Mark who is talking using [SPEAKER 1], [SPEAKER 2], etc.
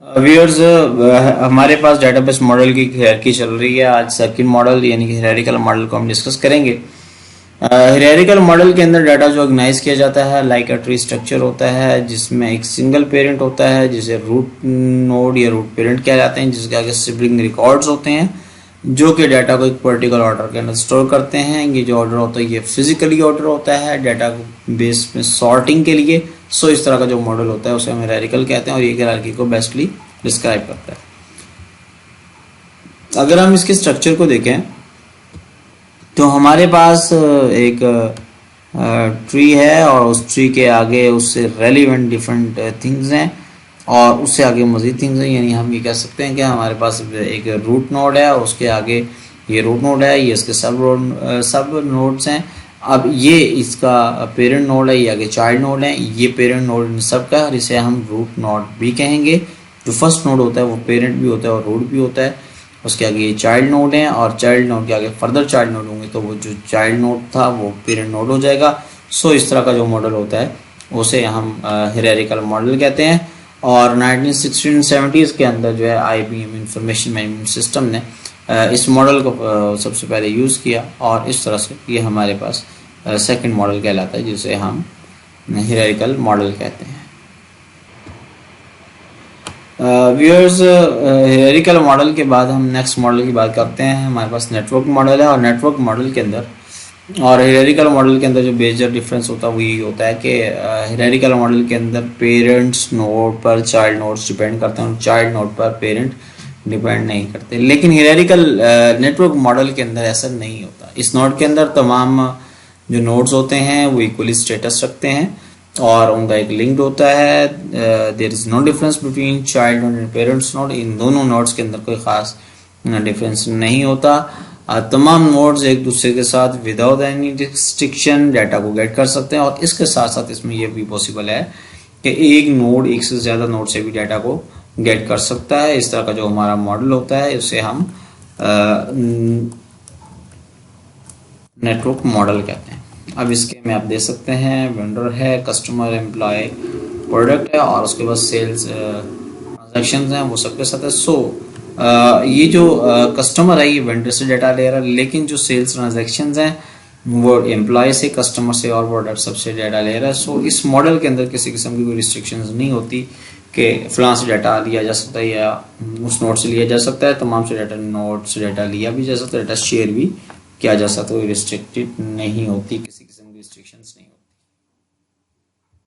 [SPEAKER 1] Viewers, हमारे पास database model की hierarchy चल रही है। आज सर्किट मॉडल यानी कि हायरार्किकल मॉडल को हम डिस्कस करेंगे। हायरार्किकल मॉडल के अंदर डाटा जो ऑर्गेनाइज किया जाता है लाइक अ ट्री स्ट्रक्चर होता है, जिसमें एक सिंगल पेरेंट होता है जिसे रूट नोड या रूट पेरेंट कह जाते हैं, जिसके आगे सिबलिंग रिकॉर्ड्स होते हैं जो कि डाटा को एक पर्टिकुलर ऑर्डर के अंदर स्टोर करते हैं। ये जो ऑर्डर होता है ये फिजिकली ऑर्डर होता है डाटा बेस में सॉर्टिंग के लिए। सो इस तरह का जो मॉडल होता है उसे हम हायरार्किकल कहते हैं और ये हायरार्की को बेस्टली डिस्क्राइब करता है। अगर हम इसके स्ट्रक्चर को देखें तो हमारे पास एक ट्री है और उस ट्री के आगे उससे रेलिवेंट डिफरेंट थिंग्स हैं और उससे आगे मजीद थिंग्स हैं। यानी हम ये कह सकते हैं कि हमारे पास एक रूट नोड है, उसके आगे ये रूट नोड है, ये इसके सब नोड्स हैं। अब ये इसका पेरेंट नोड है, ये आगे चाइल्ड नोड है, ये पेरेंट नोड इन सब का, इसे हम रूट नोड भी कहेंगे। जो फर्स्ट नोड होता है वो पेरेंट भी होता है और रूट भी होता है। उसके आगे ये चाइल्ड नोड है और चाइल्ड नोड के आगे फर्दर चाइल्ड नोड होंगे तो वो जो चाइल्ड नोड था वो पेरेंट नोड हो जाएगा। सो इस तरह का जो मॉडल होता है उसे हम हायरार्किकल मॉडल कहते हैं। और 1960-70s के अंदर जो है IBM इंफॉर्मेशन मैनेजमेंट सिस्टम ने इस मॉडल को सबसे पहले यूज़ किया और इस तरह से ये हमारे पास सेकंड मॉडल कहलाता है जिसे हम हायरार्किकल मॉडल कहते हैं। व्यूअर्स, हायरार्किकल मॉडल के बाद हम नेक्स्ट मॉडल की बात करते हैं। हमारे पास नेटवर्क मॉडल है और नेटवर्क मॉडल के अंदर और हायरार्किकल मॉडल के अंदर जो मेजर डिफरेंस होता है वो यही होता है कि हायरार्किकल मॉडल के अंदर पेरेंट्स नोड पर चाइल्ड नोड्स डिपेंड करते हैं और चाइल्ड नोड पर पेरेंट डिपेंड नहीं करते। लेकिन हायरार्किकल नेटवर्क मॉडल के अंदर ऐसा नहीं होता। इस नोड के अंदर तमाम जो नोड्स होते हैं वो इक्वली स्टेटस रखते हैं और उनका एक लिंक्ड होता है। There is no difference between child node and parents node. इन दोनों नोड्स के अंदर कोई खास डिफरेंस नहीं होता। तमाम नोड्स एक दूसरे के साथ विदाउट एनी रिस्ट्रिक्शन डाटा को गेट कर सकते हैं और इसके साथ साथ इसमें यह भी पॉसिबल है कि एक नोड एक से ज़्यादा नोड से भी डाटा को गेट कर सकता है। इस तरह का जो हमारा मॉडल होता है उसे हम नेटवर्क मॉडल कहते हैं। अब इसके में आप दे सकते हैं वेंडर है, कस्टमर, एम्प्लॉय, प्रोडक्ट है और उसके बाद सेल्स ट्रांजैक्शंस हैं वो सबके साथ है। सो ये जो कस्टमर है ये वेंडर से डाटा ले रहा है, लेकिन जो सेल्स ट्रांजैक्शंस हैं वो एम्प्लॉय से, कस्टमर से और प्रोडक्ट सबसे डाटा ले रहा है। सो इस मॉडल के अंदर किसी किस्म की कोई रिस्ट्रिक्शंस नहीं होती कि फलां से डाटा लिया जा सकता है या उस नोट से लिया जा सकता है। तमाम से डाटा नोट से डाटा लिया भी जा सकता है, डाटा शेयर भी किया जा सकता है, कोई रिस्ट्रिक्टेड नहीं होती, किसी किस्म की रिस्ट्रिक्शंस नहीं।